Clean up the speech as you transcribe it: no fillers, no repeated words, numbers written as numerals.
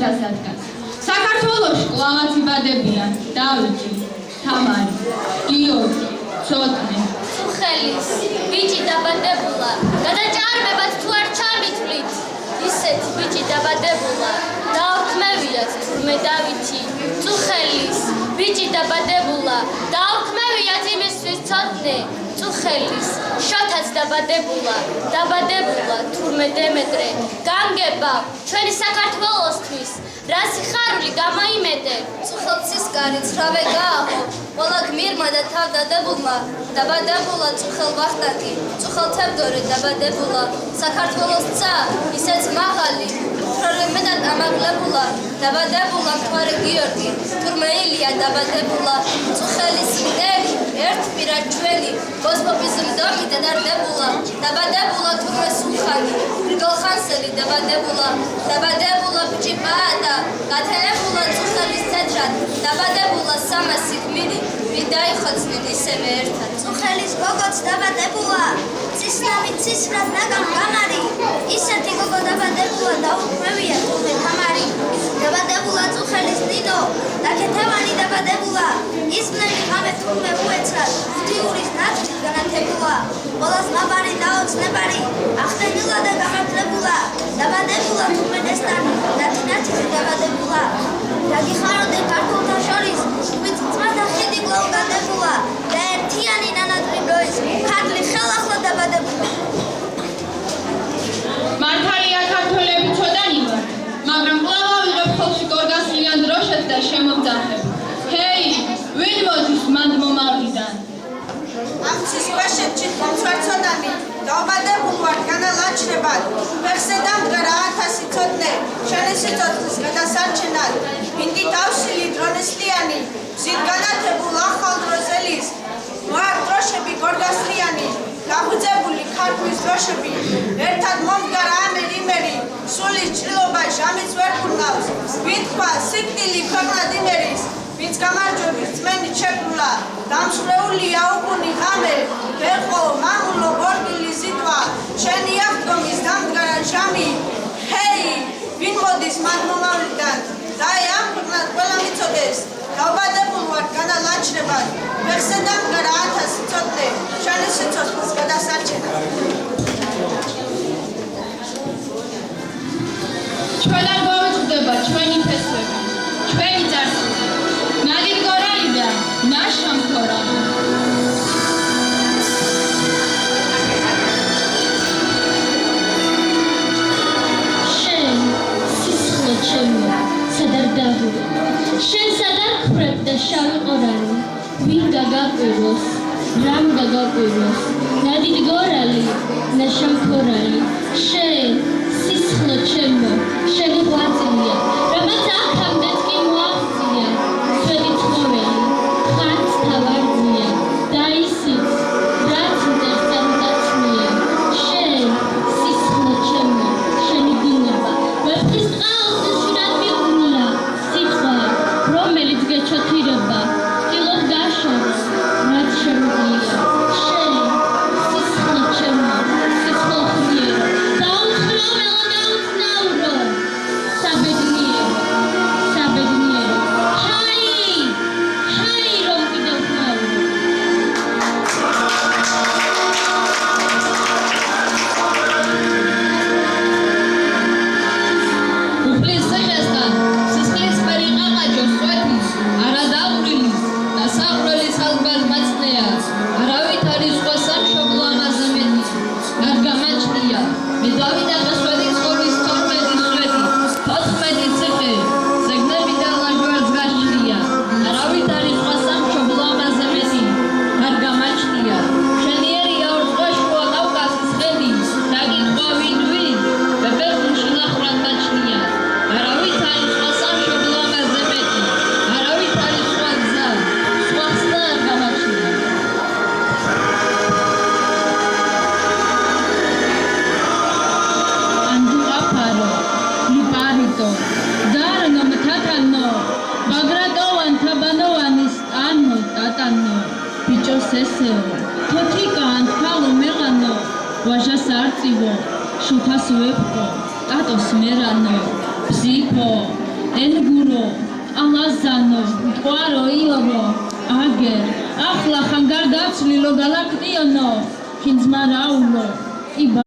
დასადგას. საქართველოში კლავაც იბადებიან დავითი, თამარი, გიორგი, ცოტნე. წუხელის ბიჭი დაბადებულა, გადაჭარბებად თუ არ ჩამითვლით, ისეთი ბიჭი დაბადებულა, დაუქმევიათ თურმე დავითი. წუხელის ბიჭი დაბადებულა, დაუქმევიათ იმისთვის ცოტნე. წუხელის შოთაც dabadebula თურმე დემეტრე განგება ჩვენი საქართველოსთვის რა სიხარული გამოიმეტე წუხელცის კარიც რავე გააყო ყველა გმირმა და თავდადებულმა dabadebula წუხელ ვახტანგი წუხელთებდორე dabadebula საქართველოს ცა ისეც მაღალი პრომედად ამაგლებულა dabadebula მთვარე გიორგი თურმე ილია dabadebula წუხელის მდერი ერთ პირად ჩვენი ბოსპოპის მდომი დადარდებულა dabadebula თურმე სულხანი გრიგოლხანსელი dabadebula ბიჭი პაატა გათენებულა წუხელის თეატრად dabadebula 300 გმირი ვიდაიხოცნენ ისევე ერთად წუხელის გოგოც dabadebula ცისნავით ცისფრად ნაგან გამარი ისეთი გოგო dabadebula დაუქმევია თურმე თამარი dabadebula წუხელის ნინო დაკეთევანი dabadebula ისმნელი ღამე თურმე უეცრად ღვთიურის ნაცვლით განათებულა ყველას ნაბარი დაოცნებარი ახდენილა და გამართლებულა dabadebula თურმე ნესტანი ნათინათი dabadebula დაგიხაროდე ქართულთა შორის ვით წმადა ხიდი გლოვგანებულა და ერთიანი ნანატრი დროის ქართლი ხელახლა dabadebula მართალია ქართველები ცოდანი ვართ, მაგრამ ყველა ვიღებ ხოლში გორგასლიან დროშებს და შემოგძახებ. ჰეი, ვინ მოდის მანდ მომავლიდან? ამცის ქვეშეთში თომსვარ ცოდანი, დავბადებულ ვარ განალაჩრებად, ფეხზე დამდგარა 1000 ცოდნე, შენი სიცოცხლის გადასარჩენად, მინდი დავსილი დრონესლიანი, მზით განათებულ ახალ დროზელის, ვარ დროშები გორგასლიანი, გაგუძებული ქართლის დროშები, ერთად მომდგარა ამერი იმერი, სულის ჭრილობა ჟამიც ვერ ქურნავს, ვითქვა სიკვდილი ქვეყნად იმერის, ვინც გამარჯვების წმენით შექმნილა, დამსხვრეულია უგუნი ღამე, ვერყო მამულო ბორბილი ზიდვა, შენი აღდგომის დამდგარა ჟამი, ჰეი, ვინ მოდის მან მომავლიდან, დაე ამ ქვეყნად ყველა მიცოდეს, დავბადებულ ვარ განალაჩრებად, ფეხზე დამდგარა 1000 ცოდნე, შენი სიცოცხლის გადასარჩენად. ჩვენ არ გვავიწყდება ჩვენი ფესვები, ჩვენი წარსულები, ნადირ გორალი და ნაშრომ ქორალი. შენ სისხლო ჩემო სადარ დაღურო შენ სადარ ხრებ და შავი ყორალი ვინ გაგაკვიროს რამ გაგაკვიროს ნადირ გორალი ნაშრომ ქორალი შენ სისხლო ჩემო შენი ღვაწლია რამაც აქამდეც კი მოაღწია ჩვენი ცხოველი ხანც თავარზია და ისიც რაც მტერს ამდაცმია შენ სისხლო ჩემო შენი დინება ვეფხის ტყაოს შინად მიუგნია სიტყვა რომელიც გეჩოთირება ცდილობ გაშორს რაც შემიძლია შენ სისხლო ჩემო სისხლო ხვიერო დაუცხრომელო დაუცნაურო საბედნიერო ჰაი რომ კიდევ ხმაურო უფლის სიხესთან, სისხლის პერიყაყაჯოს წვეთის, არა დაყრილის და საყრელის ალბათ მაწნეა, არავით არის სხვა სამშობლო ამაზე მეტი, არ გამაჩნია, მე დავიდა ღესვედი ცხოვრის 12 სვეტი, 14 ციხე, ზეგნები და ლაჟვარდს გაშლია, არავით არის სხვა სამშობლო ამაზე მეტი, არ გამაჩნია, შენიერია ორ ზღვაშუა კავკასიის ხედი, დაგიყვა ვინ, ვეფეხში ნახრად მაჩნია, არავით არის სხვა სამშობლო ამაზე მეტი, არავით არის სხვა გზა, სხვა ხსნა არ გამაჩნია. ანდუაფარო, ლიპარიტო, დარნო მთათანო, ბაგრატოვან თაბანოვანის ტანო, ტატანო, ბიჭოს ესეო, თოთიკა ანთქალო მეღანო, ვაჟას არწივო, შუთას ვეფკო, ტატოს მერანო, ბზიფო, ენგურო ალაზანო ტყვარო იორო აგერ ახლა ხან გარდაცვლილო გალაქტიონო ხინძმარაულო იბა